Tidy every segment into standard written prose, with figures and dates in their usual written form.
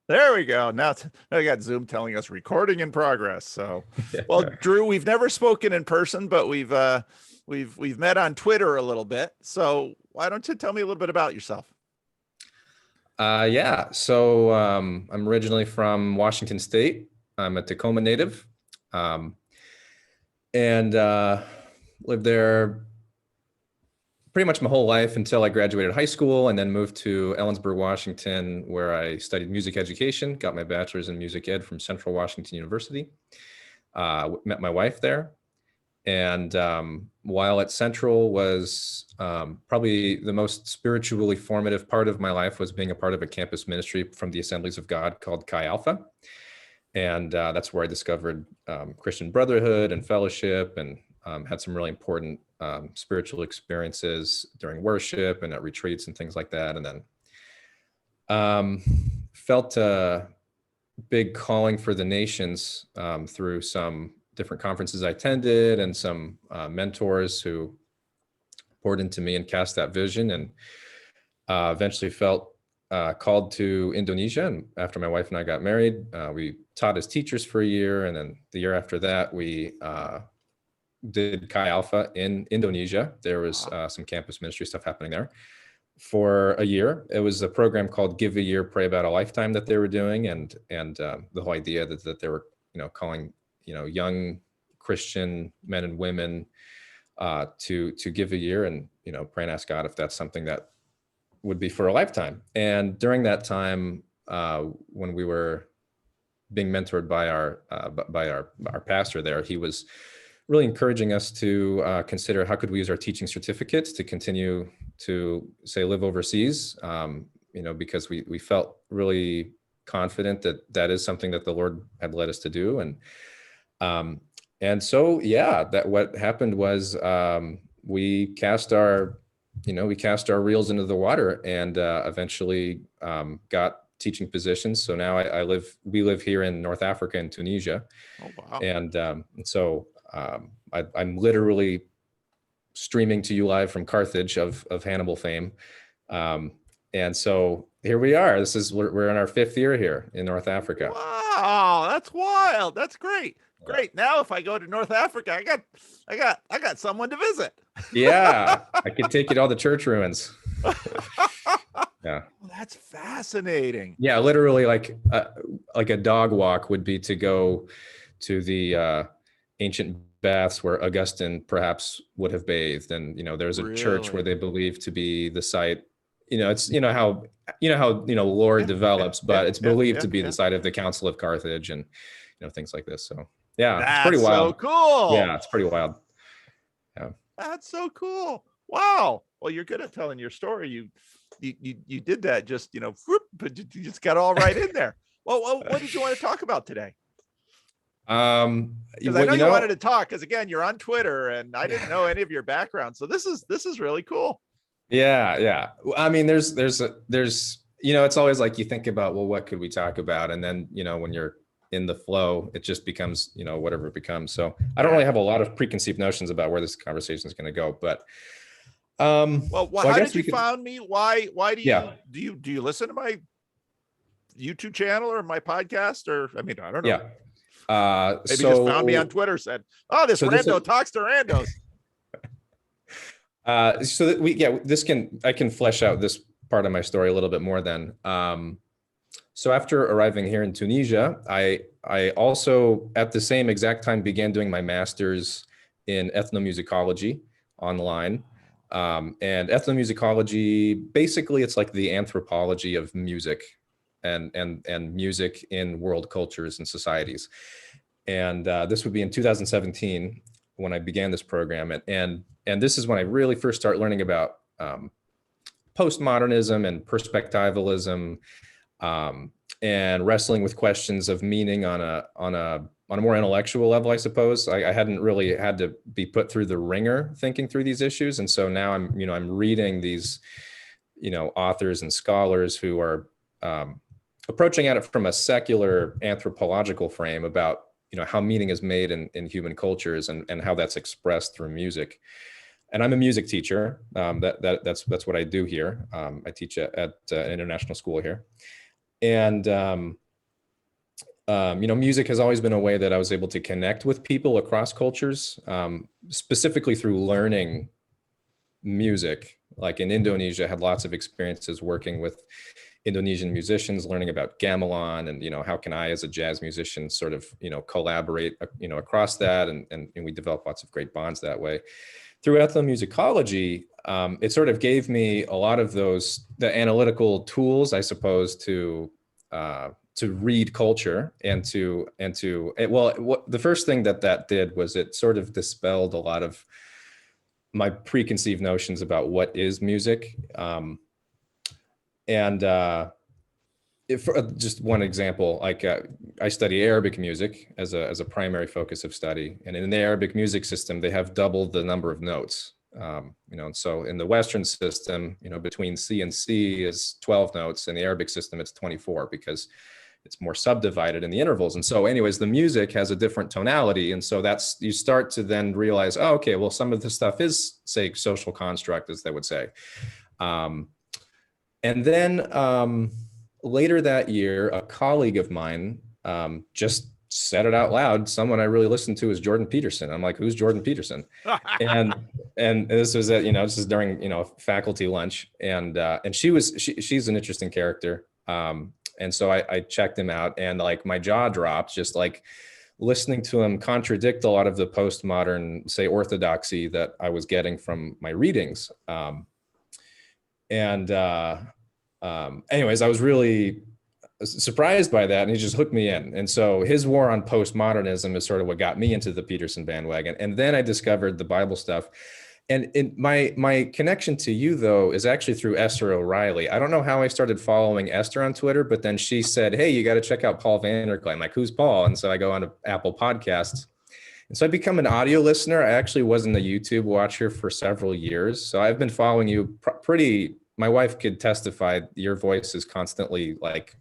There we go. Now I got Zoom telling us recording in progress. So, well, Drew, we've never spoken in person, but we've met on Twitter a little bit. So why don't you tell me a little bit about yourself? Yeah. So I'm originally from Washington State. I'm a Tacoma native, and lived there pretty much my whole life until I graduated high school, and then moved to Ellensburg, Washington, where I studied music education, got my bachelor's in music ed from Central Washington University. Met my wife there. And while at Central was probably the most spiritually formative part of my life was being a part of a campus ministry from the Assemblies of God called Chi Alpha. And that's where I discovered Christian brotherhood and fellowship, and had some really important spiritual experiences during worship and at retreats and things like that. And then felt a big calling for the nations through some different conferences I attended and some mentors who poured into me and cast that vision, and eventually felt called to Indonesia. And after my wife and I got married, we taught as teachers for a year. And then the year after that, we did Chi Alpha in Indonesia. There was some campus ministry stuff happening there for a year. It was a program called Give a Year, Pray About a Lifetime that they were doing. And the whole idea that they were, calling, young Christian men and women to give a year and, pray and ask God if that's something that would be for a lifetime. And during that time, when we were being mentored by our pastor there, he was really encouraging us to consider how could we use our teaching certificates to continue to, say, live overseas, because we felt really confident that that is something that the Lord had led us to do. And so, yeah, that what happened was we cast our reels into the water, and eventually got teaching positions. So now we live here in North Africa in Tunisia. Oh, wow. And so I'm literally streaming to you live from Carthage of Hannibal fame. And so here we are. We're in our 5th year here in North Africa. Wow, that's wild. That's great. Great. Now if I go to North Africa, I got someone to visit. Yeah, I could take you to all the church ruins. Yeah. Well, that's fascinating. Yeah, literally like a dog walk would be to go to the ancient baths where Augustine perhaps would have bathed. And, there's a church where they believe to be the site, it's, how lore develops, but it's believed to be the site of the Council of Carthage and, things like this. So yeah, that's it's pretty wild. So cool. Yeah, it's pretty wild. Yeah. That's so cool. Wow. Well, you're good at telling your story. You did that just, but you just got all right in there. Well, what did you want to talk about today? Because I know you wanted to talk, because again, you're on Twitter and I didn't know any of your background. So this is really cool. Yeah. I mean, there's, it's always like you think about, well, what could we talk about? And then, when you're in the flow, it just becomes, whatever it becomes. So I don't really have a lot of preconceived notions about where this conversation is going to go, but well, how did you find me? Why do you listen to my YouTube channel or my podcast? Or, I don't know. Yeah. Maybe just found me on Twitter, said, "Oh, this rando talks to randos." I can flesh out this part of my story a little bit more then. So after arriving here in Tunisia, I also at the same exact time began doing my master's in ethnomusicology online. And ethnomusicology, basically it's like the anthropology of music and music in world cultures and societies. And this would be in 2017 when I began this program. And this is when I really first start learning about postmodernism and perspectivalism, and wrestling with questions of meaning on a more intellectual level, I suppose. I hadn't really had to be put through the ringer thinking through these issues. And so now I'm reading these, authors and scholars who are approaching at it from a secular anthropological frame about, how meaning is made in human cultures and how that's expressed through music. And I'm a music teacher. That's what I do here. I teach at an international school here. And music has always been a way that I was able to connect with people across cultures, specifically through learning music. Like in Indonesia, I had lots of experiences working with Indonesian musicians, learning about gamelan, and how can I, as a jazz musician, sort of collaborate across that, and we developed lots of great bonds that way. Through ethnomusicology, it sort of gave me a lot of the analytical tools, I suppose, to read culture the first thing that did was it sort of dispelled a lot of my preconceived notions about what is music. Just one example, like I study Arabic music as a primary focus of study, and in the Arabic music system, they have doubled the number of notes. And so in the Western system, between C and C is 12 notes. In the Arabic system, it's 24 because it's more subdivided in the intervals. And so anyways, the music has a different tonality. And so you start to then realize, oh, okay, well, some of this stuff is, say, social construct, as they would say. And then later that year, a colleague of mine just said it out loud. Someone I really listened to is Jordan Peterson. I'm like, who's Jordan Peterson? and this was this is during faculty lunch, and she's an interesting character. And so I checked him out, and like my jaw dropped, just like listening to him contradict a lot of the postmodern, say, orthodoxy that I was getting from my readings. Anyways, I was really surprised by that, and he just hooked me in. And so his war on postmodernism is sort of what got me into the Peterson bandwagon. And then I discovered the Bible stuff. And my connection to you, though, is actually through Esther O'Reilly. I don't know how I started following Esther on Twitter, but then she said, hey, you got to check out Paul Vanderklee. I'm like, who's Paul? And so I go on to Apple Podcasts. And so I become an audio listener. I actually wasn't a YouTube watcher for several years. So I've been following you my wife could testify, your voice is constantly like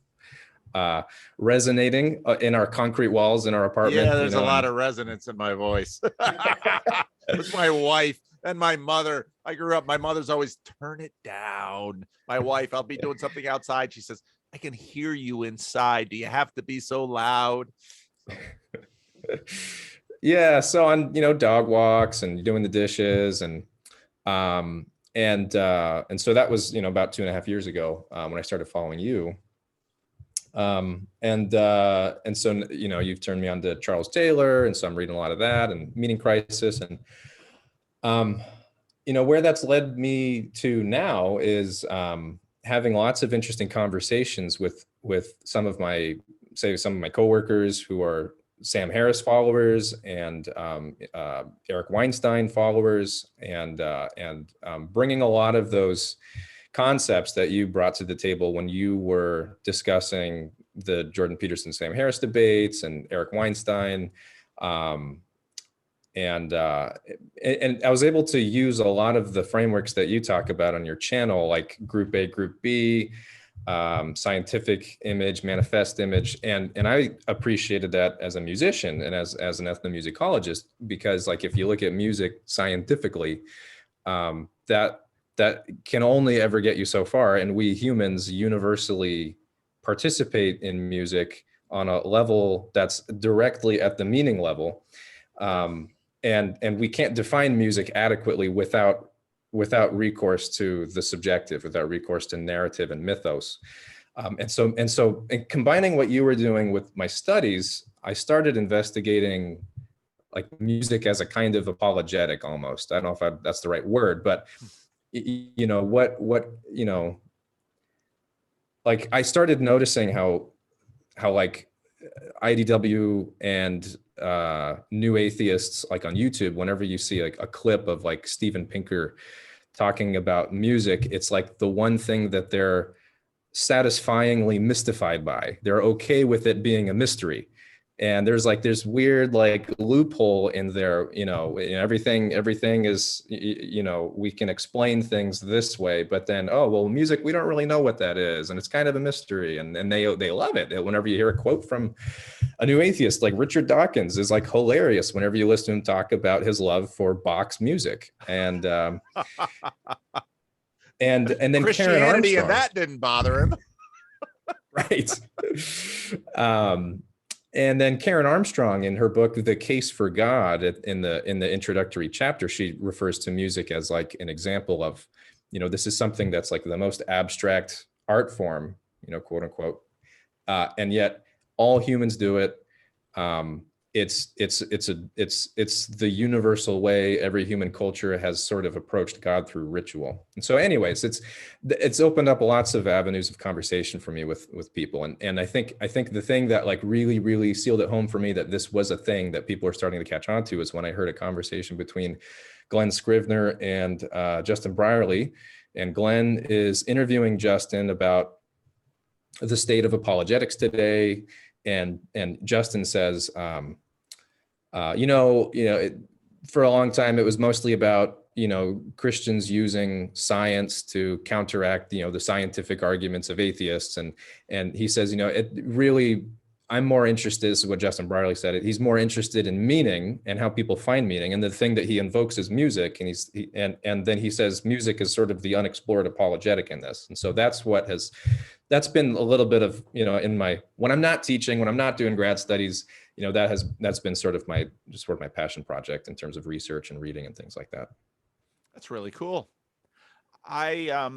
resonating in our concrete walls in our apartment. Yeah, there's a lot of resonance in my voice. With my wife and my mother. I grew up, my mother's always, turn it down. My wife, I'll be doing something outside. She says, I can hear you inside. Do you have to be so loud? Yeah. So on, dog walks and doing the dishes and so that was, about 2.5 years ago when I started following you. And so, you've turned me on to Charles Taylor. And so I'm reading a lot of that and Meaning Crisis. And, where that's led me to now is having lots of interesting conversations with some of my coworkers who are Sam Harris followers and Eric Weinstein followers, and bringing a lot of those concepts that you brought to the table when you were discussing the Jordan Peterson, Sam Harris debates and Eric Weinstein. And I was able to use a lot of the frameworks that you talk about on your channel, like Group A, Group B, scientific image, manifest image. And I appreciated that as a musician and as an ethnomusicologist, because like, if you look at music scientifically, that can only ever get you so far. And we humans universally participate in music on a level that's directly at the meaning level. And we can't define music adequately without recourse to the subjective, without recourse to narrative and mythos. And so combining what you were doing with my studies, I started investigating like music as a kind of apologetic almost. I don't know if that's the right word, but like I started noticing how like IDW and new atheists, like on YouTube, whenever you see like a clip of like Steven Pinker talking about music, it's like the one thing that they're satisfyingly mystified by. They're okay with it being a mystery. And there's weird like loophole in there, everything is, we can explain things this way, but then, oh, well, music, we don't really know what that is. And it's kind of a mystery. And they love it. Whenever you hear a quote from a new atheist, like Richard Dawkins is like hilarious whenever you listen to him talk about his love for Bach's music. And then Christianity, Karen Armstrong, and that didn't bother him. Right. And then Karen Armstrong, in her book The Case for God, in the introductory chapter, she refers to music as like an example of, this is something that's like the most abstract art form, quote unquote, and yet all humans do it. It's the universal way every human culture has sort of approached God through ritual. And so anyways, it's opened up lots of avenues of conversation for me with people. And I think the thing that like really, really sealed it home for me that this was a thing that people are starting to catch on to is when I heard a conversation between Glen Scrivener and Justin Brierley. And Glen is interviewing Justin about the state of apologetics today. And Justin says, for a long time, it was mostly about, Christians using science to counteract, the scientific arguments of atheists. And he says, it really, I'm more interested, this is what Justin Brierley said, he's more interested in meaning and how people find meaning. And the thing that he invokes is music. And then he says, music is sort of the unexplored apologetic in this. And so that's been a little bit of, when I'm not teaching, when I'm not doing grad studies, that's been sort of my passion project in terms of research and reading and things like that. That's really cool. I,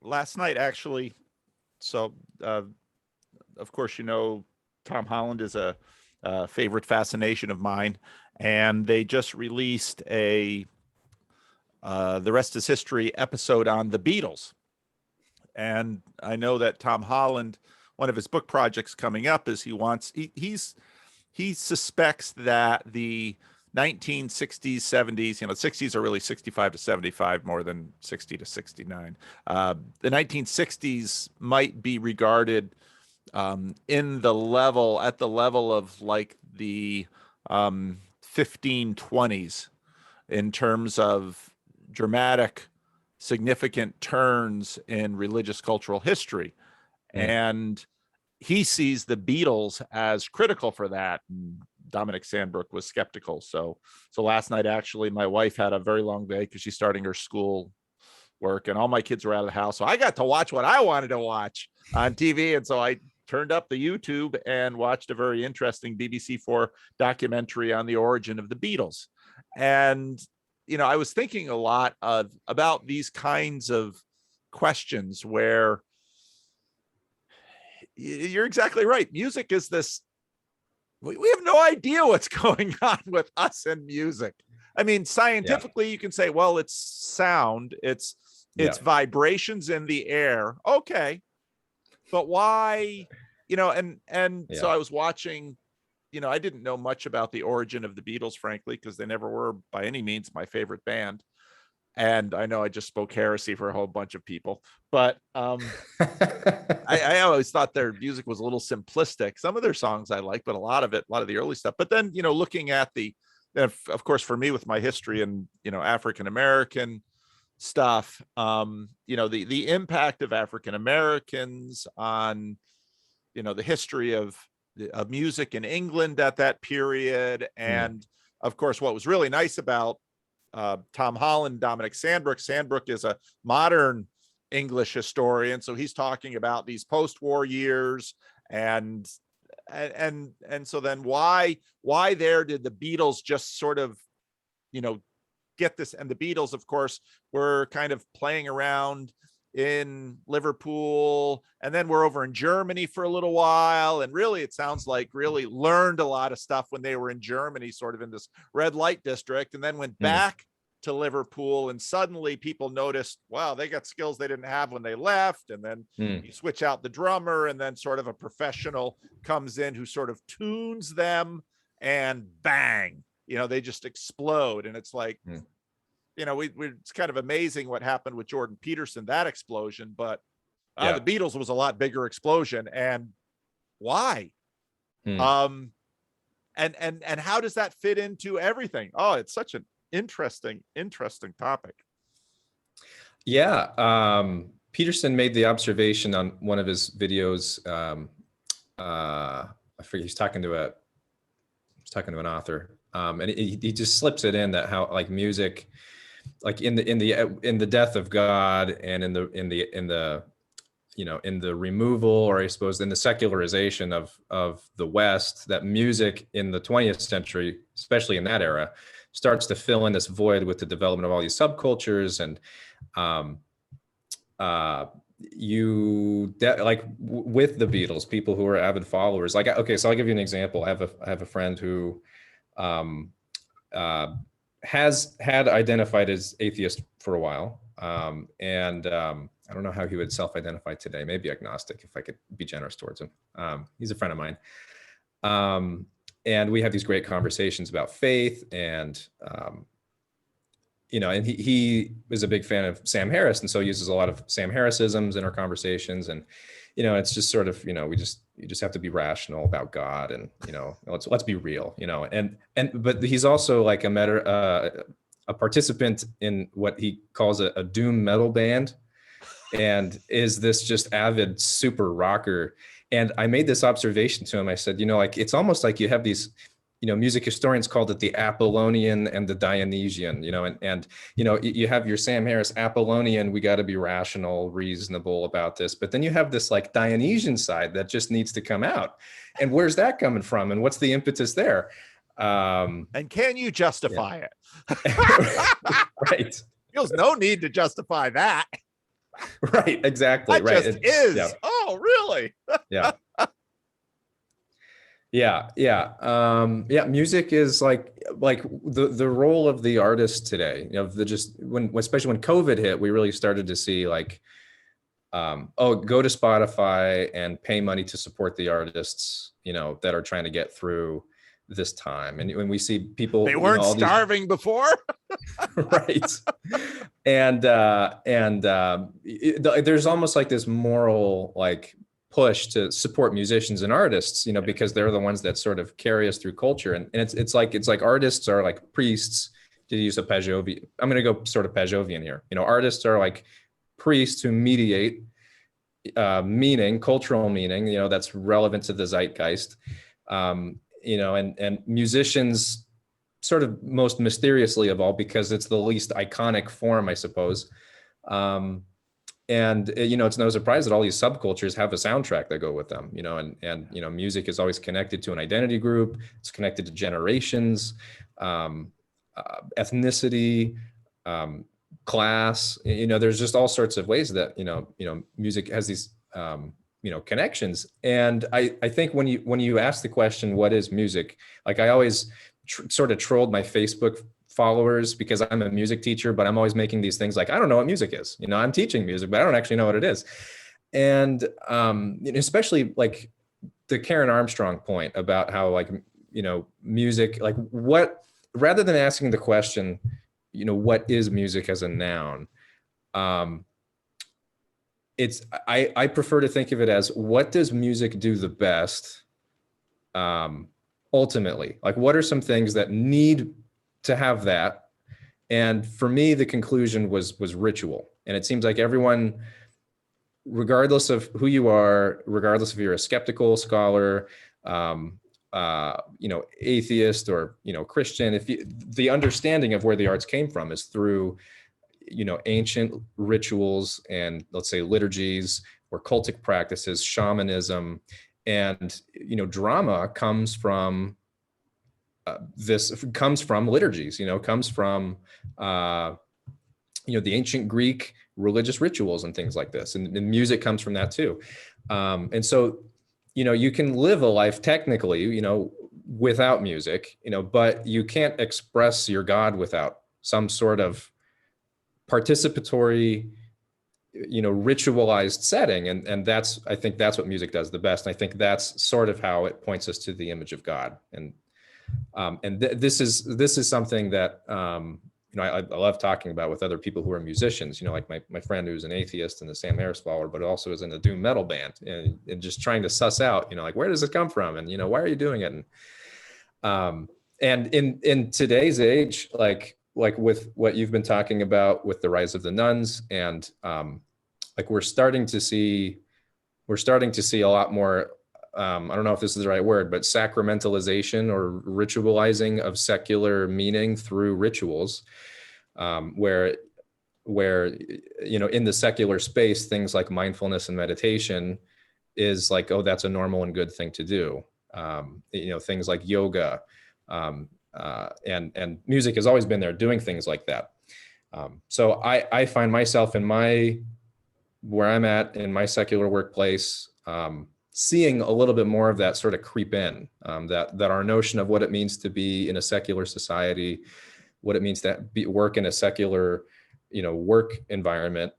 last night actually, so, of course, Tom Holland is a favorite fascination of mine, and they just released a The Rest is History episode on the Beatles. And I know that Tom Holland, one of his book projects coming up is he suspects that the 1960s, 70s, 60s are really 65 to 75 more than 60 to 69. The 1960s might be regarded at the level of like the 1520s in terms of dramatic, significant turns in religious cultural history. And he sees the Beatles as critical for that. And Dominic Sandbrook was skeptical. So last night, actually, my wife had a very long day because she's starting her school work and all my kids were out of the house. So I got to watch what I wanted to watch on TV. And so I turned up the YouTube and watched a very interesting BBC4 documentary on the origin of the Beatles. And, I was thinking a lot about these kinds of questions where you're exactly right. Music is this, we have no idea what's going on with us and music. I mean, scientifically, you can say, well, it's sound, it's vibrations in the air. Okay. But why, so I was watching, I didn't know much about the origin of the Beatles, frankly, because they never were by any means my favorite band. And I know I just spoke heresy for a whole bunch of people, but I always thought their music was a little simplistic. Some of their songs I like, but a lot of the early stuff. But then, looking at of course, for me with my history and, African-American stuff, the impact of African-Americans on, the history of music in England at that period. And of course, what was really nice about Tom Holland, Dominic Sandbrook is a modern English historian. So he's talking about these post-war years and so then why there did the Beatles just sort of, get this? And the Beatles, of course, were kind of playing around in Liverpool, and then we're over in Germany for a little while. And really, it sounds like really learned a lot of stuff when they were in Germany, sort of in this red light district, and then went back to Liverpool. And suddenly people noticed, wow, they got skills they didn't have when they left. And then you switch out the drummer, and then sort of a professional comes in who sort of tunes them, and bang, they just explode. And it's like, it's kind of amazing what happened with Jordan Peterson, that explosion, but the Beatles was a lot bigger explosion. And why? And how does that fit into everything? Oh, it's such an interesting topic. Yeah. Peterson made the observation on one of his videos. I forget, he's talking to an author. And he just slips it in that how like music, like in the death of God and in the in the removal, or I suppose in the secularization of the West, that music in the 20th century, especially in that era, starts to fill in this void with the development of all these subcultures. And with the Beatles, people who are avid followers, like, okay, so I'll give you an example. I have a friend who has had identified as atheist for a while. I don't know how he would self-identify today, maybe agnostic, if I could be generous towards him. He's a friend of mine. And we have these great conversations about faith, and and he is a big fan of Sam Harris, and so uses a lot of Sam Harrisisms in our conversations. And it's just sort of, you just have to be rational about God, and let's be real, but he's also like a participant in what he calls a doom metal band, and is this just avid super rocker. And I made this observation to him. I said, like, it's almost like you have these, music historians called it the Apollonian and the Dionysian, and you have your Sam Harris Apollonian, we got to be rational, reasonable about this. But then you have this like Dionysian side that just needs to come out. And where's that coming from? And what's the impetus there? And can you justify it? Right. Feels no need to justify that. Right, exactly. That right. just is. Yeah. Oh, really? Yeah. Yeah. Music is like the role of the artist today. Especially when COVID hit, we really started to see like, go to Spotify and pay money to support the artists, that are trying to get through this time. And when we see people, they weren't starving before. Right. And there's almost like this moral like push to support musicians and artists, because they're the ones that sort of carry us through culture. And it's like artists are like priests, to use a Pageauvian. I'm going to go sort of Pageauvian here. Artists are like priests who mediate meaning, cultural meaning, that's relevant to the zeitgeist. And musicians sort of most mysteriously of all, because it's the least iconic form, I suppose. It's no surprise that all these subcultures have a soundtrack that go with them, and music is always connected to an identity group. It's connected to generations, ethnicity, class. There's just all sorts of ways that, music has these, connections. And I think when you ask the question, what is music? Like, I always sort of trolled my Facebook followers, because I'm a music teacher, but I'm always making these things like, I don't know what music is. I'm teaching music, but I don't actually know what it is. And especially like the Karen Armstrong point about how, like, music, like what, rather than asking the question, what is music as a noun? I prefer to think of it as, what does music do the best? Ultimately, like, what are some things that need to have that? And for me, the conclusion was ritual. And it seems like everyone, regardless of who you are, regardless if you're a skeptical scholar, atheist, or, Christian, the understanding of where the arts came from is through, ancient rituals and, let's say, liturgies or cultic practices, shamanism. And, drama comes from liturgies, comes from, the ancient Greek religious rituals and things like this. And music comes from that too. And so, you can live a life technically, without music, but you can't express your God without some sort of participatory, ritualized setting. And I think that's what music does the best. And I think that's sort of how it points us to the image of God. And this is something that, I love talking about with other people who are musicians, like my friend who's an atheist and a Sam Harris follower, but also is in a doom metal band, and just trying to suss out, like, where does it come from? And, why are you doing it? And in today's age, like with what you've been talking about with the rise of the nuns, and like we're starting to see a lot more, I don't know if this is the right word, but sacramentalization or ritualizing of secular meaning through rituals, where where, in the secular space, things like mindfulness and meditation is like, oh, that's a normal and good thing to do. Things like yoga, and music has always been there doing things like that. So I find myself where I'm at in my secular workplace, seeing a little bit more of that sort of creep in, that our notion of what it means to be in a secular society, what it means to work in a secular, work environment,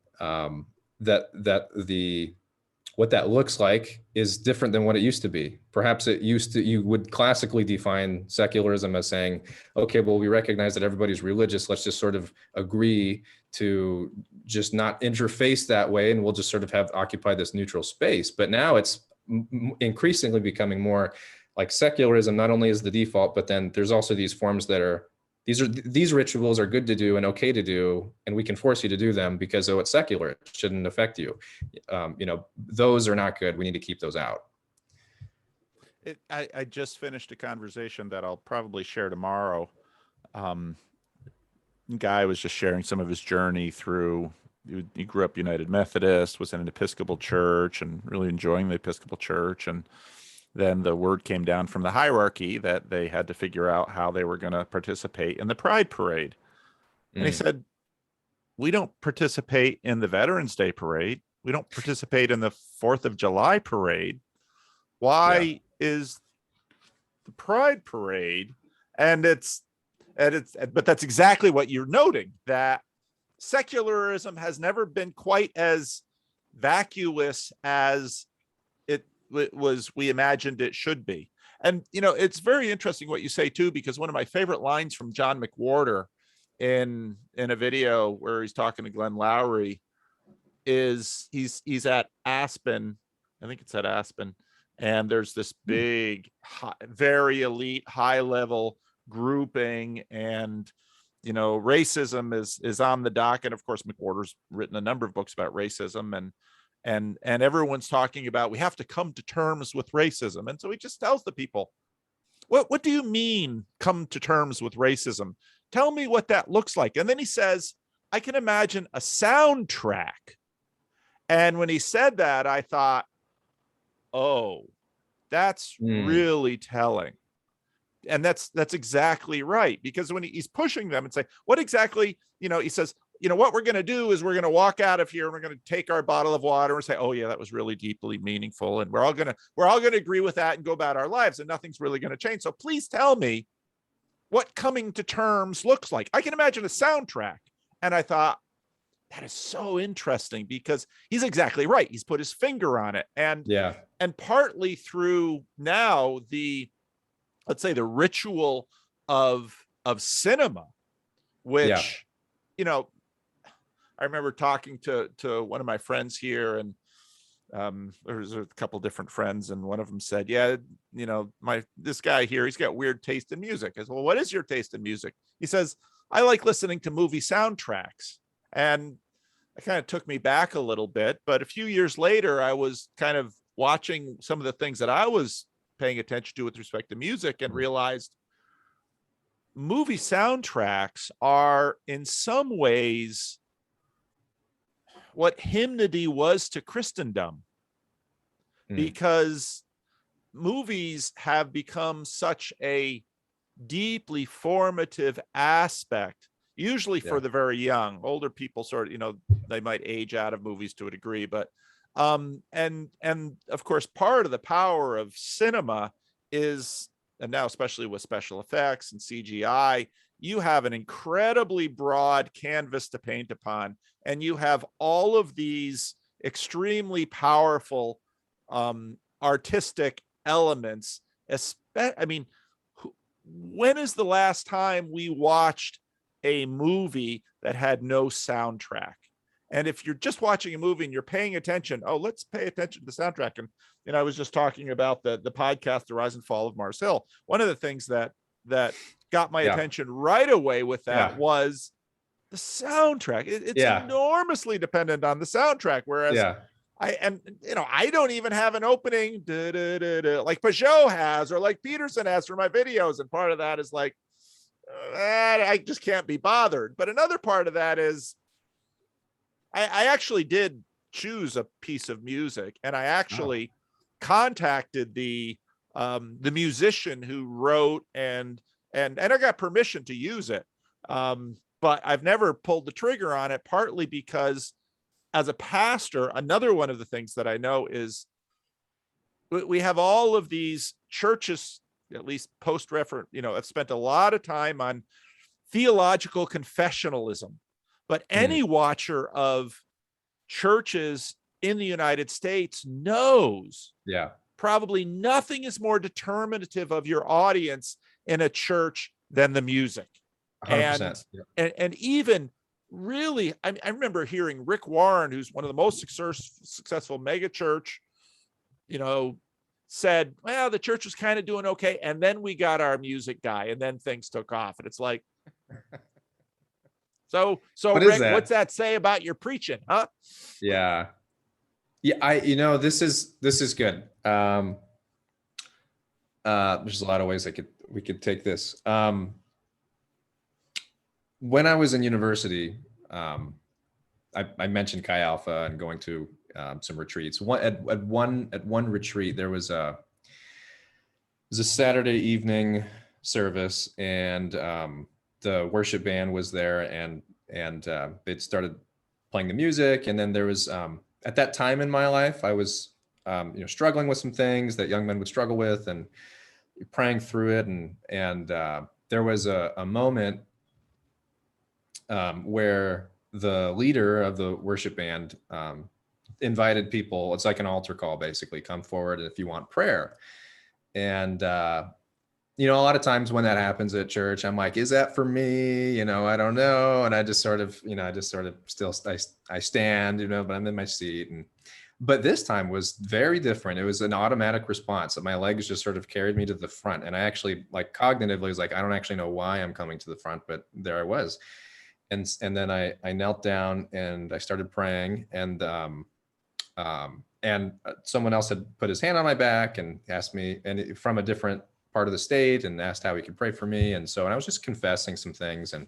what that looks like is different than what it used to be. Perhaps you would classically define secularism as saying, okay, well, we recognize that everybody's religious. Let's just sort of agree to just not interface that way. And we'll just sort of occupy this neutral space. But now it's increasingly becoming more like secularism not only is the default, but then there's also these forms that are, these rituals are good to do and okay to do, and we can force you to do them because, oh, it's secular, it shouldn't affect you. Those are not good. We need to keep those out. I just finished a conversation that I'll probably share tomorrow. Guy was just sharing some of his journey through, he grew up United Methodist, was in an Episcopal church and really enjoying the Episcopal church. And then the word came down from the hierarchy that they had to figure out how they were going to participate in the Pride Parade. And he said, we don't participate in the Veterans Day Parade. We don't participate in the 4th of July Parade. Why is the Pride Parade? But that's exactly what you're noting, that secularism has never been quite as vacuous as we imagined it should be. And it's very interesting what you say too, because one of my favorite lines from John McWhorter in a video where he's talking to Glenn Lowry is he's at Aspen, I think it's at Aspen, and there's this big, very elite, high level grouping, and racism is on the docket. Of course, McWhorter's written a number of books about racism, and everyone's talking about we have to come to terms with racism. And so he just tells the people, what do you mean come to terms with racism? Tell me what that looks like. And then he says, I can imagine a soundtrack. And when he said that, I thought, oh, that's really telling. And that's exactly right, because when he's pushing them and say, what exactly, he says, what we're going to do is we're going to walk out of here and we're going to take our bottle of water and say, oh yeah, that was really deeply meaningful. And we're all going to agree with that and go about our lives, and nothing's really going to change. So please tell me what coming to terms looks like. I can imagine a soundtrack. And I thought, that is so interesting, because he's exactly right. He's put his finger on it. And partly through now let's say the ritual of cinema, which, I remember talking to one of my friends here, and there's a couple different friends, and one of them said, this guy here, he's got weird taste in music. I said, well, what is your taste in music? He says, I like listening to movie soundtracks. And it kind of took me back a little bit, but a few years later, I was kind of watching some of the things that I was paying attention to with respect to music, and realized movie soundtracks are in some ways what hymnody was to Christendom, because movies have become such a deeply formative aspect, usually for the very young. Older people sort of, they might age out of movies to a degree, but and of course, part of the power of cinema is, and now especially with special effects and CGI, you have an incredibly broad canvas to paint upon, and you have all of these extremely powerful artistic elements. I mean, when is the last time we watched a movie that had no soundtrack? And if you're just watching a movie and you're paying attention, let's pay attention to the soundtrack. And I was just talking about the podcast, The Rise and Fall of Mars Hill. One of the things that got my attention right away with that was the soundtrack. It's enormously dependent on the soundtrack. Whereas I don't even have an opening like Peugeot has, or like Peterson has for my videos. And part of that is like, I just can't be bothered. But another part of that is, I actually did choose a piece of music, and I Oh, actually contacted the musician who wrote and I got permission to use it. But I've never pulled the trigger on it, partly because as a pastor, another one of the things that I know is we have all of these churches, at least post-reference, have spent a lot of time on theological confessionalism. But any watcher of churches in the United States knows yeah, probably nothing is more determinative of your audience in a church than the music. 100%. And even really, I remember hearing Rick Warren, who's one of the most successful mega church, said, well, the church was kind of doing okay. And then we got our music guy, and then things took off. And it's like, so What Rick, is that? what's that say about your preaching, huh? Yeah. Yeah, this is good. There's a lot of ways we could take this. When I was in university, I mentioned Chi Alpha and going to some retreats. At one retreat, there was a Saturday evening service, and the worship band was there, and they started playing the music. And then there was at that time in my life, I was struggling with some things that young men would struggle with, and praying through it. And there was a moment where the leader of the worship band invited people. It's like an altar call, basically. Come forward if you want prayer. And a lot of times when that happens at church, I'm like, is that for me? I don't know. And I just sort of still I stand, but I'm in my seat. But this time was very different. It was an automatic response that my legs just sort of carried me to the front. And I actually, like, cognitively was like, I don't actually know why I'm coming to the front, but there I was. And then I knelt down and I started praying, and someone else had put his hand on my back and asked me, and from a different part of the state, and asked how he could pray for me. And I was just confessing some things, and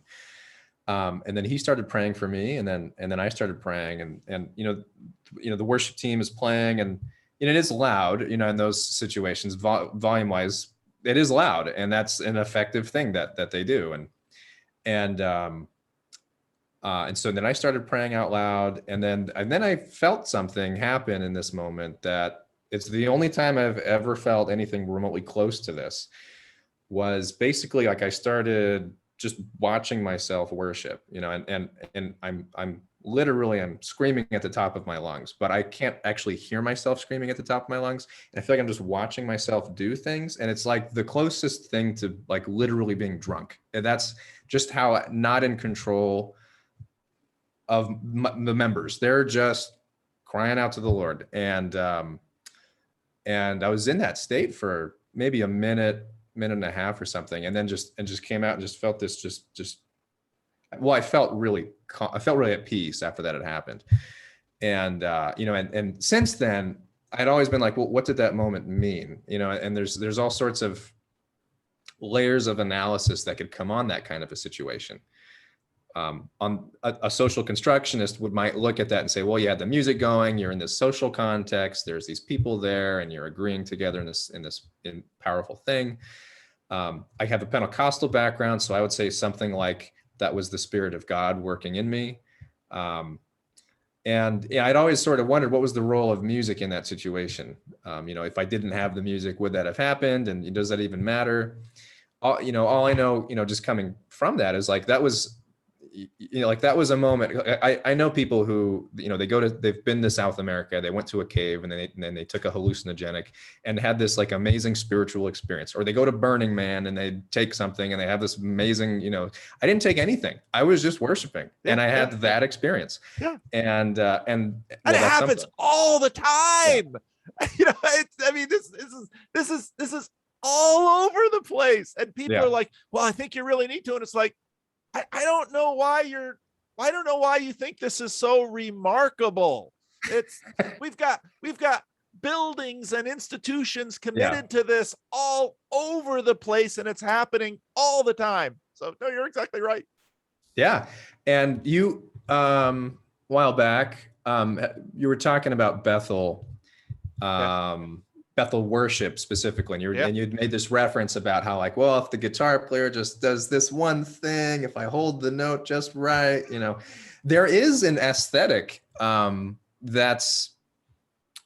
then he started praying for me, and then I started praying, and the worship team is playing, and it is loud, in those situations, volume wise, it is loud, and that's an effective thing that they do. And so then I started praying out loud, and then I felt something happen in this moment that it's the only time I've ever felt anything remotely close to this. Was basically like I started just watching myself worship, and I'm literally screaming at the top of my lungs, but I can't actually hear myself screaming at the top of my lungs. And I feel like I'm just watching myself do things, and it's like the closest thing to like literally being drunk. And that's just how not in control of the members. They're just crying out to the Lord. And I was in that state for maybe a minute and a half or something. And then just came out and just felt this, I felt really at peace after that had happened. And, and since then I'd always been like, well, what did that moment mean? And there's all sorts of layers of analysis that could come on that kind of a situation. On a social constructionist might look at that and say, well, you had the music going, you're in this social context, there's these people there, and you're agreeing together in this powerful thing. I have a Pentecostal background, so I would say something like that was the Spirit of God working in me. And I'd always sort of wondered what was the role of music in that situation. If I didn't have the music, would that have happened? And does that even matter? All I know, just coming from that is like, that was, like that was a moment. I know people who, they've been to South America, they went to a cave, and then they took a hallucinogenic and had this like amazing spiritual experience. Or they go to Burning Man and they take something and they have this amazing, I didn't take anything. I was just worshiping, and I had that experience. Yeah. And it happens all the time. Yeah. This is all over the place. And people are like, well, I think you really need to. And it's like, I don't know why you think this is so remarkable. We've got buildings and institutions committed to this all over the place, and it's happening all the time. So no, you're exactly right. Yeah. And you, well, while back, you were talking about Bethel, Yeah. Bethel worship specifically, and Yeah. you'd made this reference about how, like, well, if the guitar player just does this one thing, if I hold the note just right, there is an aesthetic that's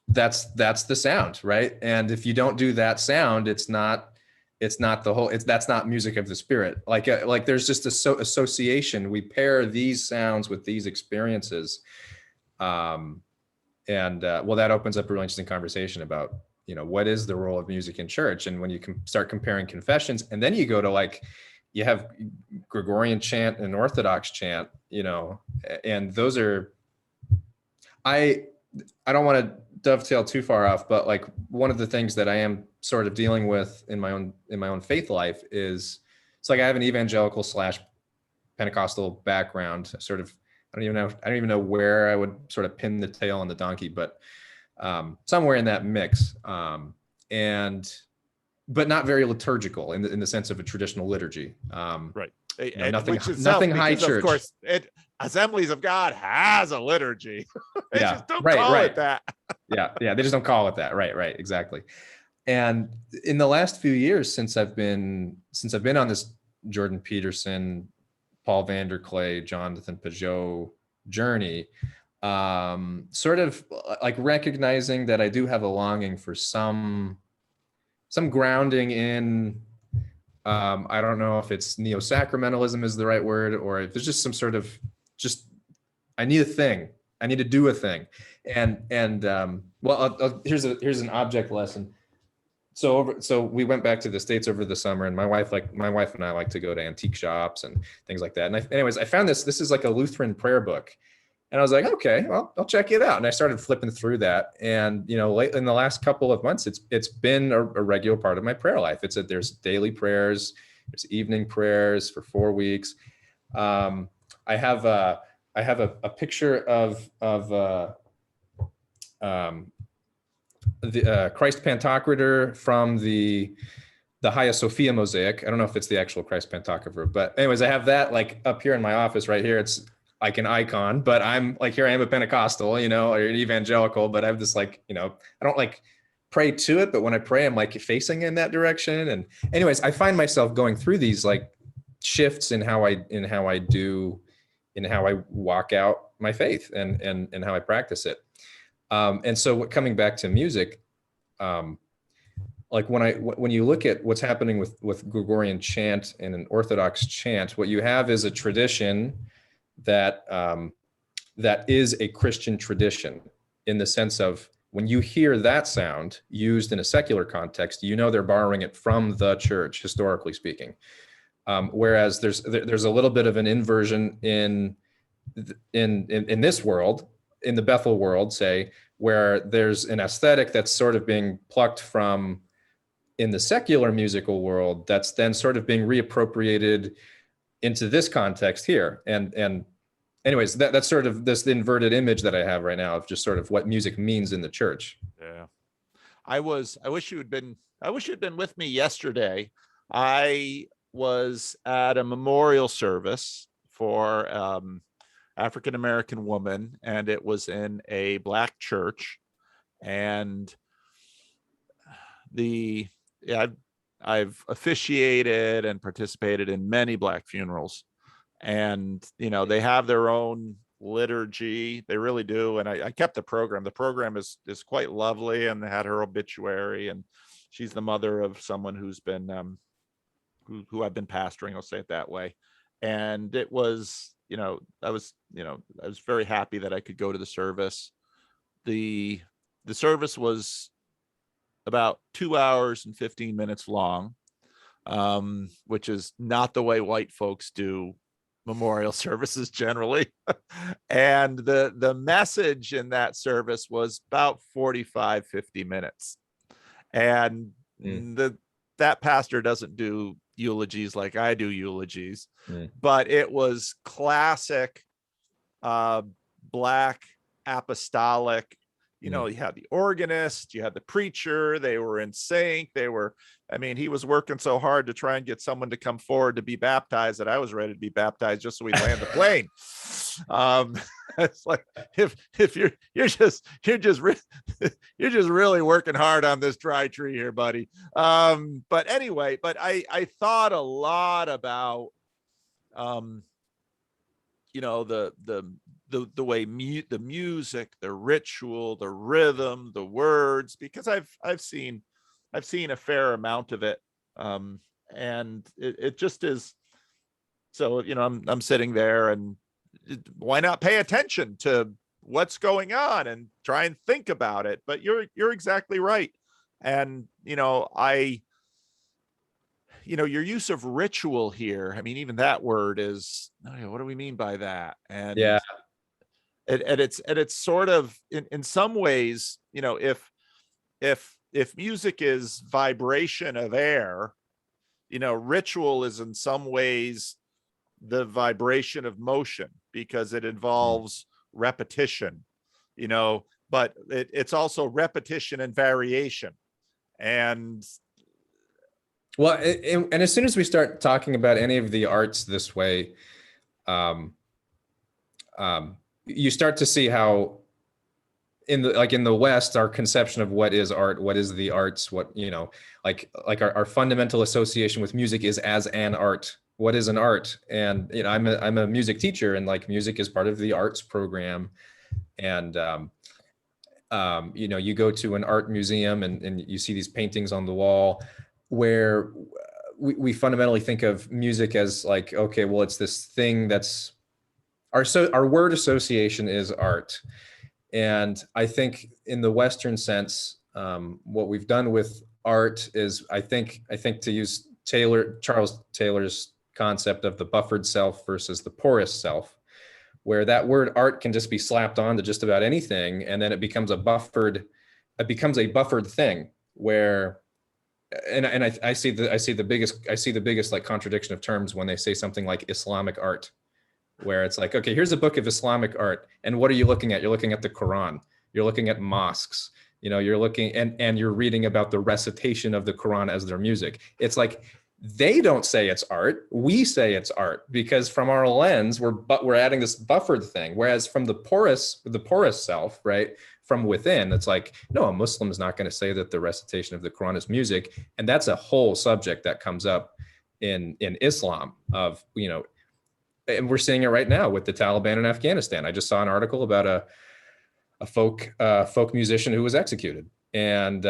the sound, right? And if you don't do that sound, it's not that's not music of the spirit. Like there's just association. We pair these sounds with these experiences. And well, that opens up a really interesting conversation about, what is the role of music in church? And when you start comparing confessions, and then you go to, like, you have Gregorian chant and Orthodox chant, and those are, I don't want to dovetail too far off, but, like, one of the things that I am sort of dealing with in my own faith life is, it's like I have an evangelical / Pentecostal background. Sort of, I don't even know where I would sort of pin the tail on the donkey, but somewhere in that mix, but not very liturgical in the sense of a traditional liturgy. Right. Nothing high church. Of course, Assemblies of God has a liturgy. They Yeah, just don't call it that. Yeah, they just don't call it that. Right, exactly. And in the last few years, since I've been on this Jordan Peterson, Paul Vanderklay, Jonathan Pajot journey, sort of like recognizing that I do have a longing for some grounding in, I don't know if it's neo-sacramentalism is the right word, or if there's just some sort of, I need a thing. I need to do a thing. And well, here's an object lesson. So we went back to the States over the summer, and my wife and I like to go to antique shops and things like that. And I found this is like a Lutheran prayer book. And I was like, okay, well, I'll check it out. And I started flipping through that. And, late in the last couple of months, it's been a regular part of my prayer life. There's daily prayers, there's evening prayers for 4 weeks. I have a picture of the Christ Pantocrator from the Hagia Sophia mosaic. I don't know if it's the actual Christ Pantocrator, but anyways, I have that, like, up here in my office right here. It's like an icon, but I'm like, here I am a Pentecostal, or an evangelical, but I have this, like, I don't like pray to it, but when I pray, I'm like facing in that direction. And anyways, I find myself going through these, like, shifts in how I walk out my faith and how I practice it. And so coming back to music, like when you look at what's happening with Gregorian chant and an Orthodox chant, what you have is a tradition that is a Christian tradition, in the sense of, when you hear that sound used in a secular context, they're borrowing it from the church, historically speaking. Whereas there's a little bit of an inversion in this world, in the Bethel world, say, where there's an aesthetic that's sort of being plucked from in the secular musical world, that's then sort of being reappropriated into this context here. And anyways, that's sort of this inverted image that I have right now of just sort of what music means in the church. Yeah. I wish you had been with me yesterday. I was at a memorial service for African-American woman, and it was in a Black church. And I've officiated and participated in many Black funerals, and they have their own liturgy. They really do. And I kept the program. The program is quite lovely, and they had her obituary, and she's the mother of someone who's been who I've been pastoring, I'll say it that way. And it was, I was very happy that I could go to the service. The service was about 2 hours and 15 minutes long, which is not the way white folks do memorial services generally. And the message in that service was about 50 minutes. And that pastor doesn't do eulogies like I do eulogies, but it was classic Black apostolic. You had the organist, you had the preacher, they were in sync. He was working so hard to try and get someone to come forward to be baptized that I was ready to be baptized just so we'd land the plane. It's like if you're just you're just really working hard on this dry tree here, buddy. But anyway, but I thought a lot about the way the music, the ritual, the rhythm, the words, because I've seen a fair amount of it, and it just is. So I'm sitting there, and why not pay attention to what's going on and try and think about it? But you're exactly right, and your use of ritual here. I mean, even that word is, what do we mean by that? And Yeah. it's sort of in some ways, if music is vibration of air, ritual is in some ways the vibration of motion, because it involves repetition, but it's also repetition and variation. And well, and as soon as we start talking about any of the arts this way, you start to see how in the West, our conception of what is art, what is the arts, what, like our fundamental association with music is as an art. What is an art? And, I'm a music teacher, and like music is part of the arts program. And, you go to an art museum and you see these paintings on the wall where we fundamentally think of music as like, okay, well, it's this thing that's our word association is art. And I think in the Western sense, what we've done with art is, I think to use Charles Taylor's concept of the buffered self versus the porous self, where that word art can just be slapped on to just about anything, and then it becomes a buffered thing where, and I see the biggest like contradiction of terms when they say something like Islamic art, where it's like, okay, here's a book of Islamic art, and what are you looking at? You're looking at the Quran, you're looking at mosques, you're looking and you're reading about the recitation of the Quran as their music. It's like, they don't say it's art, we say it's art, because from our lens we're adding this buffered thing, whereas from the porous self, right, from within, it's like, no, a Muslim is not going to say that the recitation of the Quran is music. And that's a whole subject that comes up in Islam of, and we're seeing it right now with the Taliban in Afghanistan. I just saw an article about a folk musician who was executed, and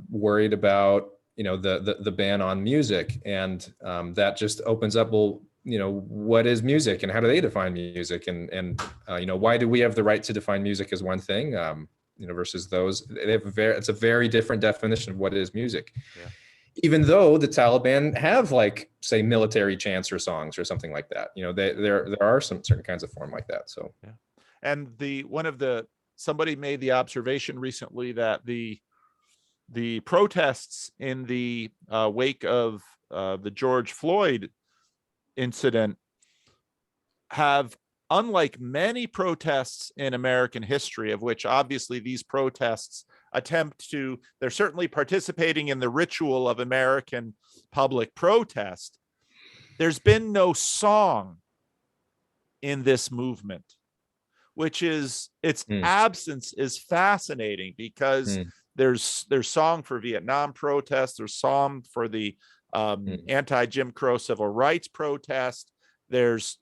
worried about the ban on music, and that just opens up, well, what is music, and how do they define music, and why do we have the right to define music as one thing, versus those? It's a very different definition of what is music. Yeah. Even though the Taliban have, like, say, military chants or songs or something like that, there are some certain kinds of form like that. So yeah. And somebody made the observation recently that the protests in the wake of the George Floyd incident have, unlike many protests in American history, of which obviously these protests they're certainly participating in the ritual of American public protest, there's been no song in this movement, which is, its absence is fascinating, because there's song for Vietnam protests, there's song for the anti-Jim Crow civil rights protest. There's,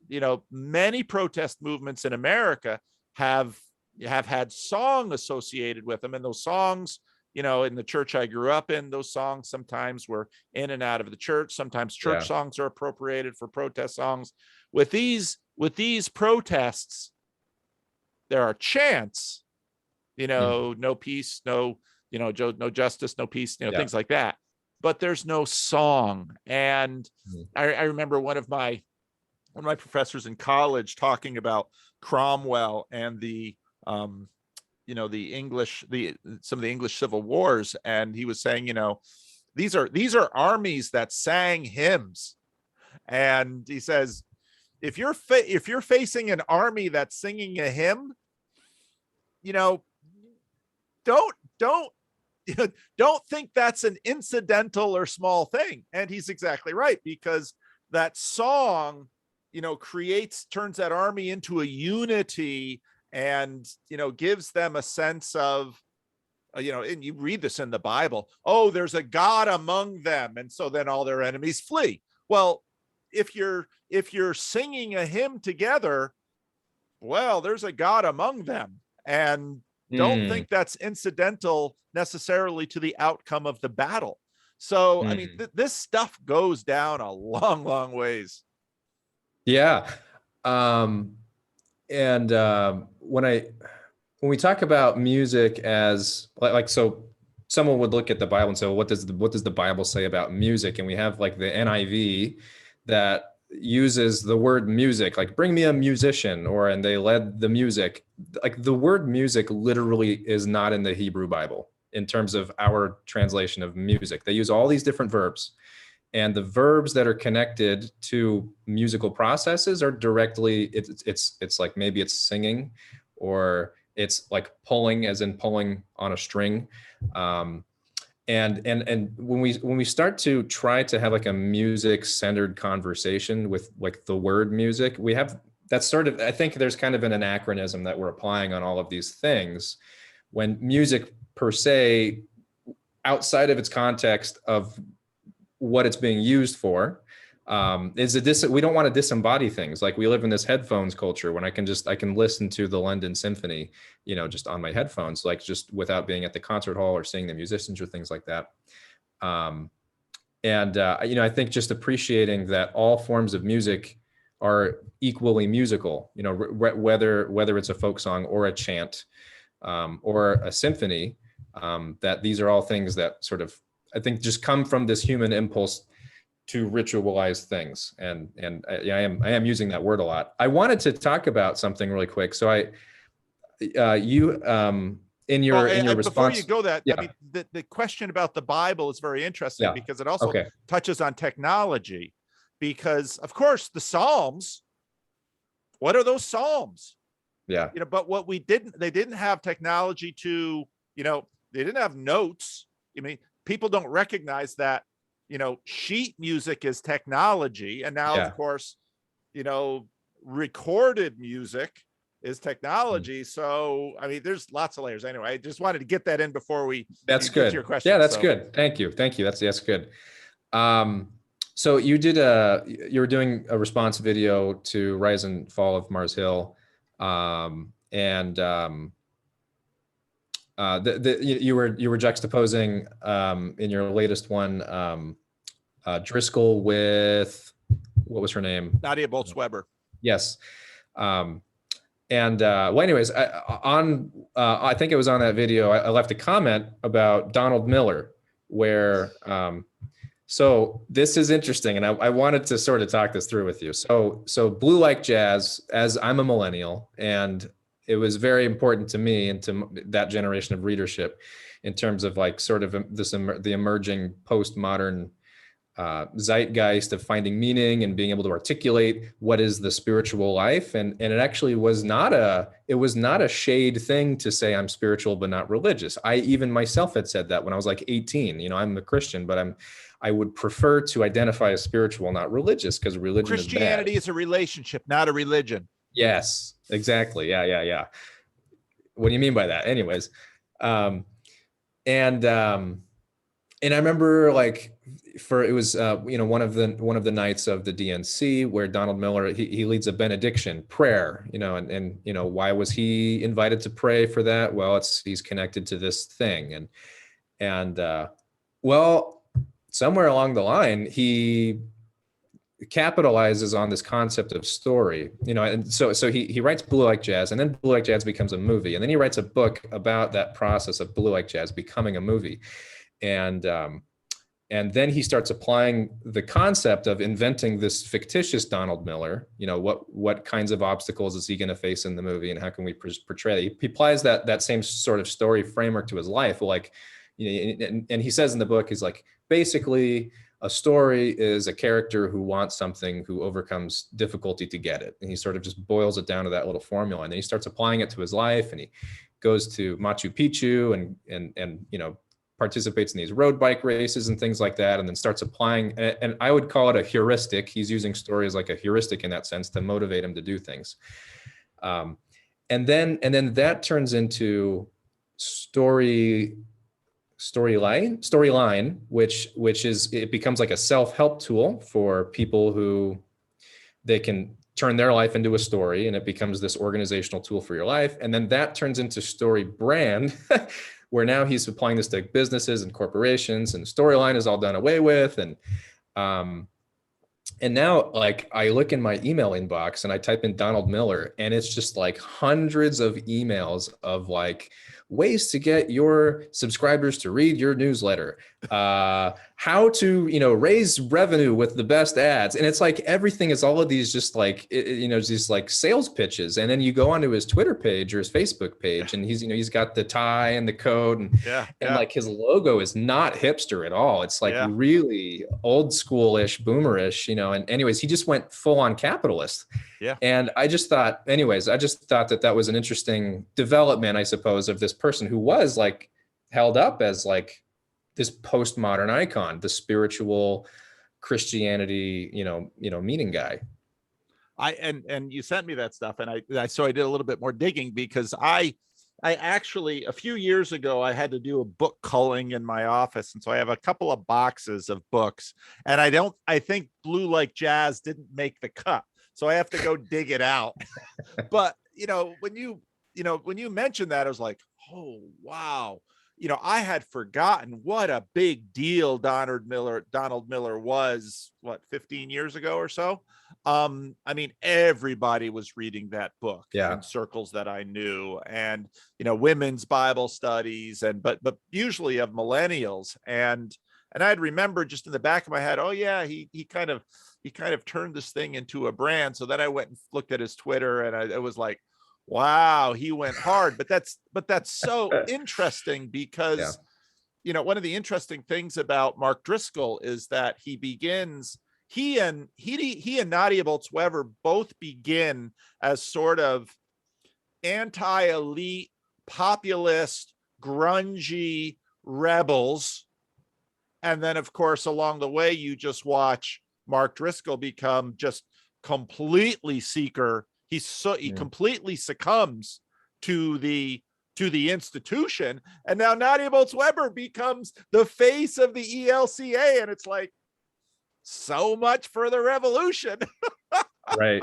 many protest movements in America have had song associated with them, and those songs, in the church I grew up in, those songs sometimes were in and out of the church. Sometimes church songs are appropriated for protest songs. With these protests, there are chants, no peace, no justice, no peace, things like that. But there's no song. And I remember one of my professors in college talking about Cromwell and the some of the English civil wars, and he was saying, these are armies that sang hymns, and he says, if you're facing an army that's singing a hymn, don't think that's an incidental or small thing. And he's exactly right, because that song turns that army into a unity, and, gives them a sense of, and you read this in the Bible, oh, there's a God among them, and so then all their enemies flee. Well, if you're singing a hymn together, well, there's a God among them, and don't think that's incidental necessarily to the outcome of the battle. So, I mean, this stuff goes down a long, long ways. Yeah. When we talk about music as like, so someone would look at the Bible and say, well, what does the Bible say about music? And we have like the NIV that uses the word music, like bring me a musician, and they led the music. Like the word music literally is not in the Hebrew Bible in terms of our translation of music. They use all these different verbs, and the verbs that are connected to musical processes are directly, it's like, maybe it's singing, or it's like pulling, as in pulling on a string. And when we start to try to have like a music centered conversation with like the word music, we have that's sort of, I think there's kind of an anachronism that we're applying on all of these things, when music per se, outside of its context of what it's being used for, we don't want to disembody things. Like we live in this headphones culture when I can listen to the London Symphony, just on my headphones, like just without being at the concert hall or seeing the musicians or things like that. I think just appreciating that all forms of music are equally musical, whether it's a folk song or a chant, or a symphony, that these are all things that sort of, I think, just come from this human impulse to ritualize things. And I am using that word a lot. I wanted to talk about something really quick. So in your response, before you go that, yeah. I mean, the question about the Bible is very interesting, Yeah. because it also Okay. touches on technology, because of course the Psalms, what are those Psalms? Yeah. But they didn't have technology to, they didn't have notes. I mean, people don't recognize that, sheet music is technology. And now, of course, recorded music is technology. So, I mean, there's lots of layers. Anyway, I just wanted to get that in before we get to your question. Yeah, that's good. Thank you. That's good. So you were doing a response video to Rise and Fall of Mars Hill. You were juxtaposing in your latest one, Driscoll with, what was her name? Nadia Bolz-Weber. Yes. Anyways, I think it was on that video, I left a comment about Donald Miller, where, so this is interesting, and I wanted to sort of talk this through with you. So Blue Like Jazz, as I'm a millennial, and it was very important to me and to that generation of readership in terms of like sort of the emerging postmodern zeitgeist of finding meaning and being able to articulate what is the spiritual life. And it actually was not a shade thing to say I'm spiritual but not religious. I even myself had said that when I was like 18. I'm a Christian, but I would prefer to identify as spiritual, not religious, because religion Christianity is a relationship, not a religion. Yes, exactly. Yeah. What do you mean by that? Anyways, and I remember like it was one of the nights of the DNC where Donald Miller he leads a benediction prayer, and why was he invited to pray for that? Well, he's connected to this thing, and somewhere along the line he capitalizes on this concept of story, and so he writes Blue Like Jazz, and then Blue Like Jazz becomes a movie, and then he writes a book about that process of Blue Like Jazz becoming a movie, and then he starts applying the concept of inventing this fictitious Donald Miller. What kinds of obstacles is he going to face in the movie, and how can we portray that? He applies that same sort of story framework to his life, like, and he says in the book, he's like, basically, a story is a character who wants something, who overcomes difficulty to get it. And he sort of just boils it down to that little formula. And then he starts applying it to his life, and he goes to Machu Picchu and participates in these road bike races and things like that, and then starts applying, and I would call it a heuristic. He's using story as like a heuristic in that sense to motivate him to do things. And then that turns into storyline, which is, it becomes like a self-help tool for people who they can turn their life into a story, and it becomes this organizational tool for your life. And then that turns into story brand, where now he's applying this to businesses and corporations, and storyline is all done away with. And now, like, I look in my email inbox and I type in Donald Miller, and it's just like hundreds of emails of like ways to get your subscribers to read your newsletter, how to, raise revenue with the best ads. And it's like, everything is all of these just like, these like sales pitches. And then you go onto his Twitter page or his Facebook page, and he's got the tie and the coat, and like his logo is not hipster at all. It's like really old schoolish, boomerish, and anyways, he just went full on capitalist. Yeah. And I just thought that was an interesting development, I suppose, of this person who was like held up as like this postmodern icon, the spiritual Christianity, meaning guy. And you sent me that stuff, and I did a little bit more digging, because I actually, a few years ago, I had to do a book culling in my office. And so I have a couple of boxes of books, and I think Blue Like Jazz didn't make the cut. So I have to go dig it out. But, when you mentioned that, I was like, oh, wow. I had forgotten what a big deal Donald Miller was, 15 years ago or so. I mean, everybody was reading that book in circles that I knew, and, women's Bible studies, but usually of millennials. And I'd remember just in the back of my head, oh yeah, he kind of turned this thing into a brand. So then I went and looked at his Twitter, and it was like, wow, he went hard. But that's so interesting, because, one of the interesting things about Mark Driscoll is that he and Nadia Bolz-Weber both begin as sort of anti-elite, populist, grungy rebels. And then, of course, along the way, you just watch Mark Driscoll become just completely seeker. He completely succumbs to the institution. And now Nadia Bolz-Weber becomes the face of the ELCA. And it's like, so much for the revolution. Right.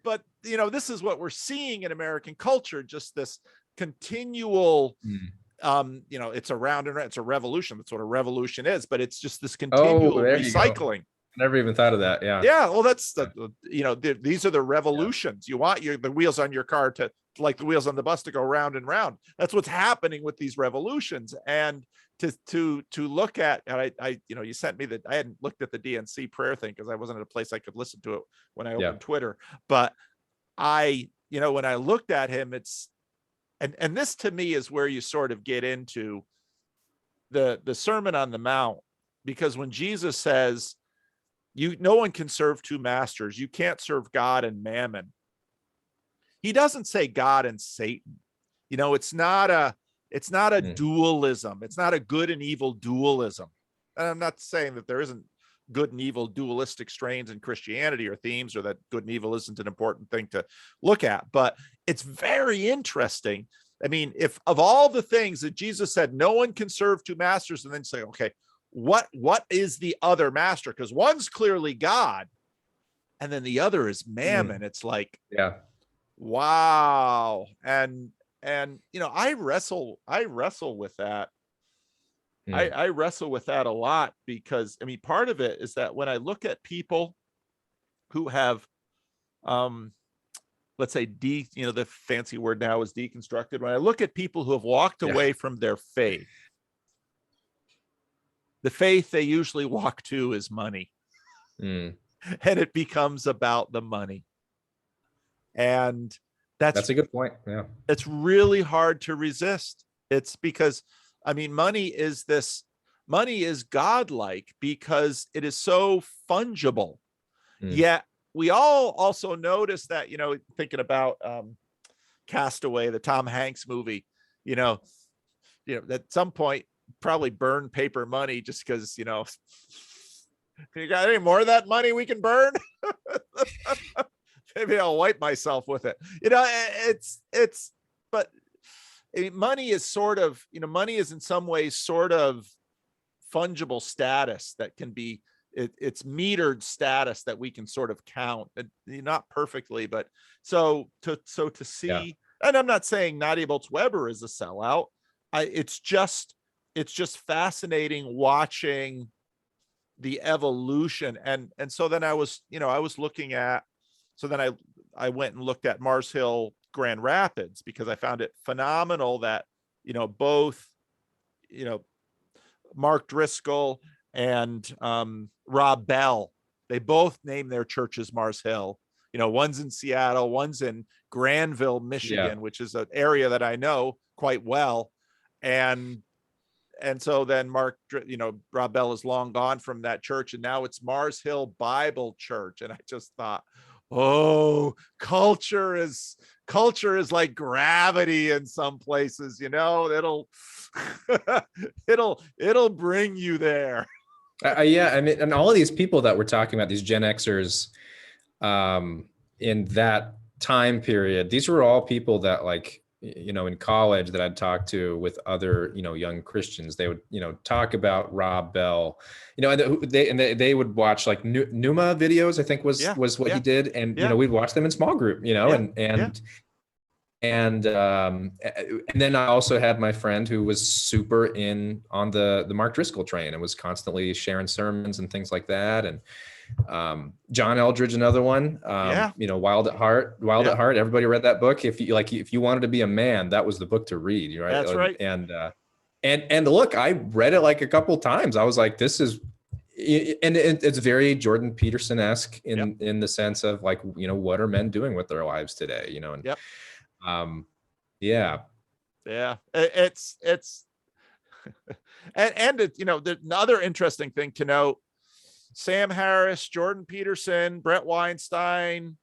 But, this is what we're seeing in American culture, just this continual, it's a round and round, it's a revolution. That's what a revolution is, but it's just this continual recycling. I never even thought of that. Yeah. Yeah. Well, that's these are the revolutions. You want the wheels on your car to, like the wheels on the bus, to go round and round. That's what's happening with these revolutions. And to look at, and I you sent me that, I hadn't looked at the DNC prayer thing because I wasn't at a place I could listen to it when I opened Twitter. But when I looked at him, it's, and this to me is where you sort of get into the Sermon on the Mount, because when Jesus says, no one can serve two masters, you can't serve God and mammon, he doesn't say God and Satan. It's not a dualism. It's not a good and evil dualism. And I'm not saying that there isn't good and evil dualistic strains in Christianity or themes, or that good and evil isn't an important thing to look at, but it's very interesting. I mean, if of all the things that Jesus said, no one can serve two masters, and then say, okay, what is the other master? Because one's clearly God, and then the other is mammon. It's like, wow. And I wrestle with that. I wrestle with that a lot, because I mean, part of it is that when I look at people who have, let's say the fancy word now is deconstructed. When I look at people who have walked away from their faith, the faith they usually walk to is money. And it becomes about the money. And that's a good point. Yeah. It's really hard to resist. It's because, I mean, money is godlike because it is so fungible. Yet we all also notice that, thinking about Castaway, the Tom Hanks movie, at some point, probably burn paper money just because, you got any more of that money we can burn? Maybe I'll wipe myself with it. But money is sort of, money is in some ways sort of fungible status that can be, it's metered status that we can sort of count, not perfectly, but so to see, yeah. And I'm not saying Nadia Bolz-Weber is a sellout. It's just fascinating watching the evolution. And so then I was looking at, so then I went and looked at Mars Hill Grand Rapids, because I found it phenomenal that, both, Mark Driscoll and Rob Bell, they both named their churches Mars Hill. One's in Seattle, one's in Granville, Michigan, which is an area that I know quite well. And so then Rob Bell is long gone from that church, and now it's Mars Hill Bible Church. And I just thought, oh, culture is like gravity in some places, it'll it'll bring you there. Yeah, I mean, and all of these people that we're talking about, these Gen Xers, in that time period, these were all people that, like, in college that I'd talked to with other, young Christians. They would, talk about Rob Bell, and they would watch like Numa videos, I think was what he did. And, we'd watch them in small group, and then I also had my friend who was super in on the Mark Driscoll train and was constantly sharing sermons and things like that. And John Eldridge, another one, Wild at Heart, at Heart. Everybody read that book. If you wanted to be a man, that was the book to read, right? That's right. And look, I read it like a couple times. I was like, this is, and it's very Jordan Peterson-esque in the sense of, like, what are men doing with their lives today, and it's and the other interesting thing to note, Sam Harris, Jordan Peterson, Brett Weinstein,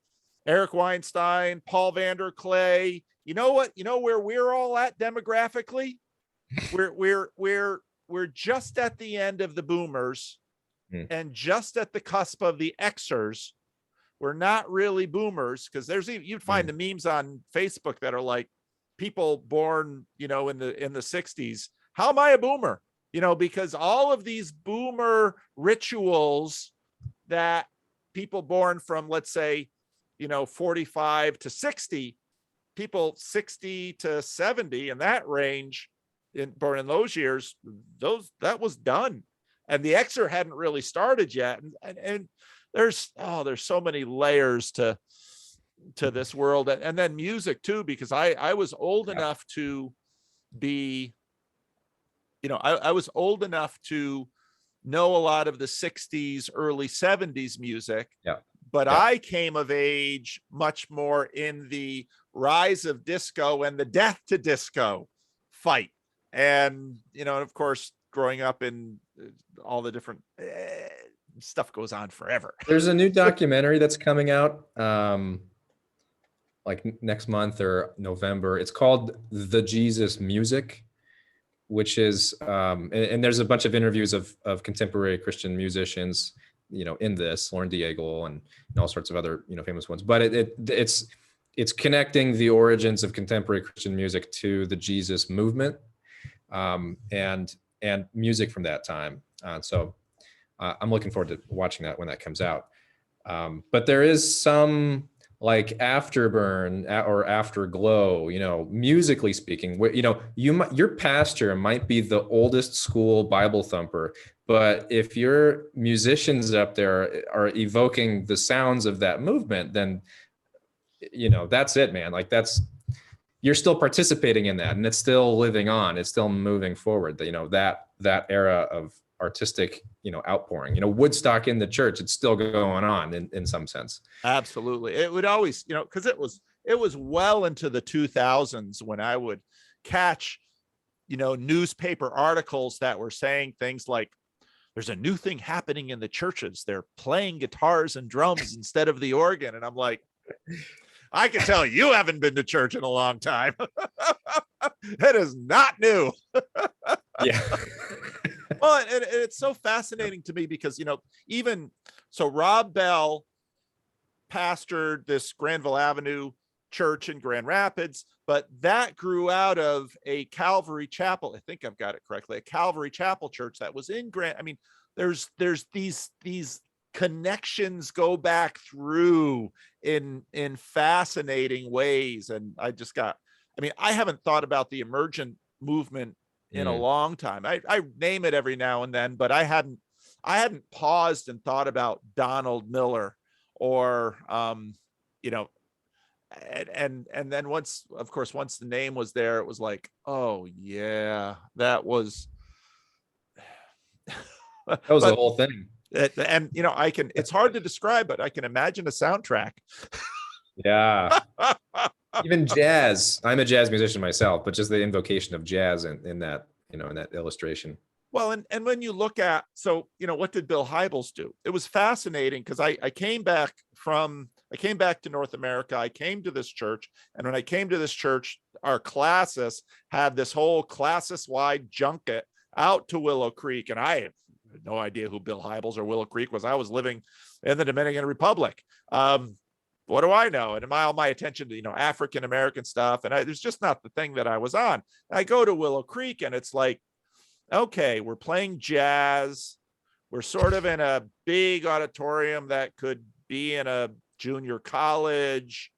Eric Weinstein, Paul Vanderklay. You know what? Where we're all at demographically? We're just at the end of the boomers and just at the cusp of the Xers. We're not really boomers, because you'd find the memes on Facebook that are like people born, in the 60s. How am I a boomer? Because all of these boomer rituals that people born from, let's say, 45 to 60, people 60 to 70 in that range, born in those years, that was done. And the Xer hadn't really started yet. And there's so many layers to this world. And then music too, because I was old enough to be, I was old enough to know a lot of the 60s, early 70s music. But I came of age much more in the rise of disco and the death to disco fight. And, of course, growing up in all the different stuff goes on forever. There's a new documentary that's coming out like next month or November. It's called The Jesus Music, which is, and there's a bunch of interviews of contemporary Christian musicians, in this, Lauren Daigle and all sorts of other, famous ones. But it's connecting the origins of contemporary Christian music to the Jesus movement, and music from that time. So I'm looking forward to watching that when that comes out. But there is some like afterburn or afterglow, musically speaking, where, your pastor might be the oldest school Bible thumper, but if your musicians up there are evoking the sounds of that movement, then, that's it, man. Like you're still participating in that, and it's still living on. It's still moving forward. That era of artistic, outpouring, Woodstock in the church, it's still going on in some sense. Absolutely. It would always, because it was well into the 2000s when I would catch, newspaper articles that were saying things like, there's a new thing happening in the churches. They're playing guitars and drums instead of the organ. And I'm like, I can tell you haven't been to church in a long time. It is not new. Yeah. Well, and it's so fascinating to me because, even so, Rob Bell pastored this Granville Avenue church in Grand Rapids, but that grew out of a Calvary Chapel. I think I've got it correctly. A Calvary Chapel church that was in Grand. I mean, there's these connections go back through in fascinating ways. And I mean, I haven't thought about the emergent movement in a long time. I name it every now and then, but I hadn't paused and thought about Donald Miller or and then once the name was there, it was like, oh yeah, that was That was the but whole thing. and it's hard to describe, but I can imagine a soundtrack. Yeah. Even jazz. I'm a jazz musician myself, but just the invocation of jazz in that, in that illustration. Well, and when you look at, what did Bill Hybels do? It was fascinating because I came back to North America. I came to this church. And when I came to this church, our classis had this whole classis-wide junket out to Willow Creek. And I had no idea who Bill Hybels or Willow Creek was. I was living in the Dominican Republic. What do I know? And all my attention to, African-American stuff. And there's just not the thing that I was on. I go to Willow Creek and it's like, okay, we're playing jazz. We're sort of in a big auditorium that could be in a junior college.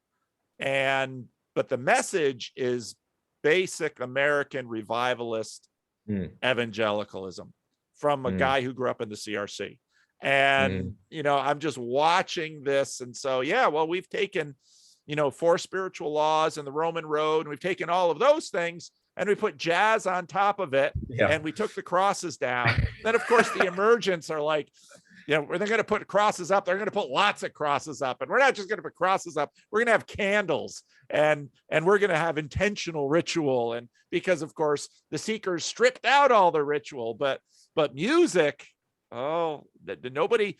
But the message is basic American revivalist evangelicalism from a guy who grew up in the CRC. And, I'm just watching this. And so, yeah, well, we've taken, 4 spiritual laws and the Roman road, and we've taken all of those things and we put jazz on top of it. Yeah. And we took the crosses down. Then, of course, the emergents are like, they're going to put crosses up. They're going to put lots of crosses up. And we're not just going to put crosses up. We're going to have candles and we're going to have intentional ritual. And because, of course, the Seekers stripped out all the ritual, but music, nobody,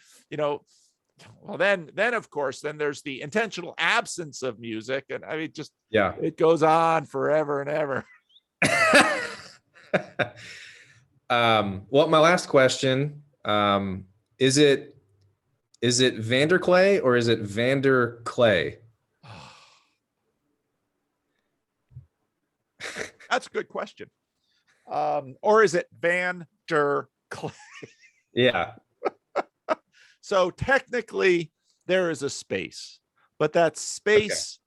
well, then of course, then there's the intentional absence of music. And I mean, it goes on forever and ever. Well, my last question, is it Vanderclay or is it Vander Clay? That's a good question. Or is it Van der Clay? Yeah. So technically there is a space, but that space,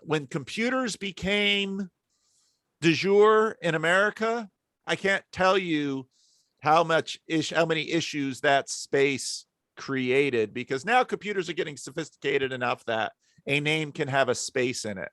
when computers became de jour in America, I can't tell you how many issues that space created, because now computers are getting sophisticated enough that a name can have a space in it.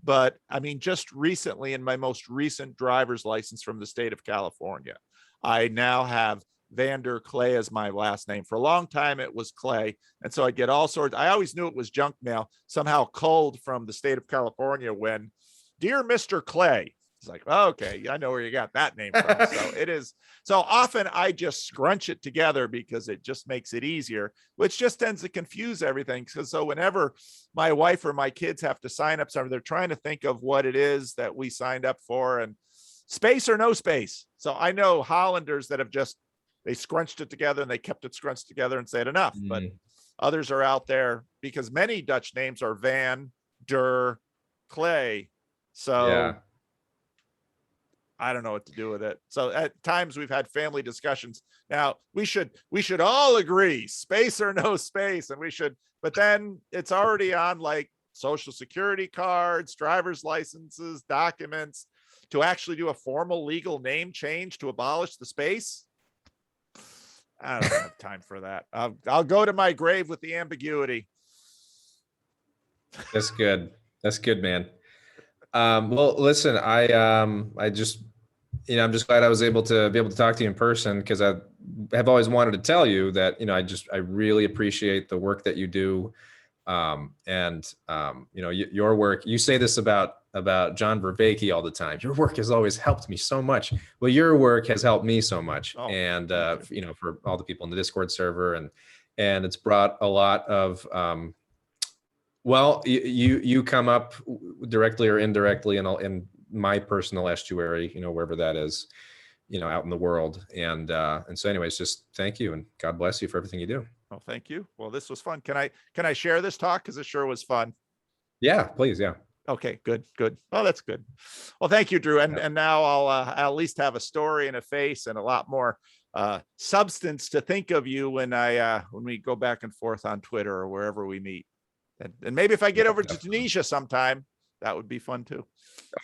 But I mean, just recently in my most recent driver's license from the state of California, I now have Vander Clay as my last name. For a long time, it was Clay. And so I get all sorts. I always knew it was junk mail, somehow culled from the state of California when, dear Mr. Clay. It's like, okay, I know where you got that name from. So it is. So often I just scrunch it together because it just makes it easier, which just tends to confuse everything. So whenever my wife or my kids have to sign up something, they're trying to think of what it is that we signed up for, and space or no space. So I know Hollanders that have they scrunched it together and they kept it scrunched together and said enough. But others are out there because many Dutch names are Van der Clay. So I don't know what to do with it. So at times we've had family discussions. Now we should all agree, space or no space. And but then it's already on like social security cards, driver's licenses, documents, to actually do a formal legal name change to abolish the space. I don't have time for that. I'll go to my grave with the ambiguity. That's good. That's good, man. Well, listen, I just, I'm just glad I was able to talk to you in person, because I have always wanted to tell you that, I really appreciate the work that you do. Your work, you say this about John Vervaeke all the time. Your work has always helped me so much. Well, your work has helped me so much. And, for all the people in the Discord server, and it's brought a lot of, you come up directly or indirectly in my personal estuary, wherever that is. out in the world. And so anyways, just thank you and God bless you for everything you do. Oh, thank you. Well, this was fun. Can I share this talk? Because it sure was fun. Yeah, please. Yeah. Okay, good. Oh, that's good. Well, thank you, Drew. And now I'll at least have a story and a face and a lot more substance to think of you when we go back and forth on Twitter or wherever we meet. And maybe if I get over to Tunisia sometime, that would be fun too.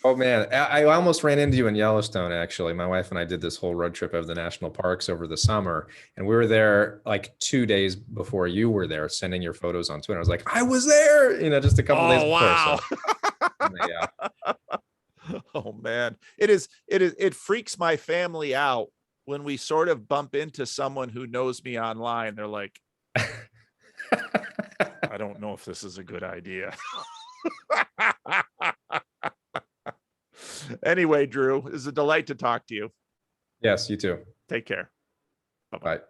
Oh man, I almost ran into you in Yellowstone. Actually, my wife and I did this whole road trip of the national parks over the summer, and we were there like 2 days before you were there, sending your photos on Twitter. I was like, I was there, just a couple days before. Wow. So, yeah. Oh man, it freaks my family out when we sort of bump into someone who knows me online. They're like, I don't know if this is a good idea. Anyway, Drew, it's a delight to talk to you. Yes, you too. Take care. Bye-bye. Bye.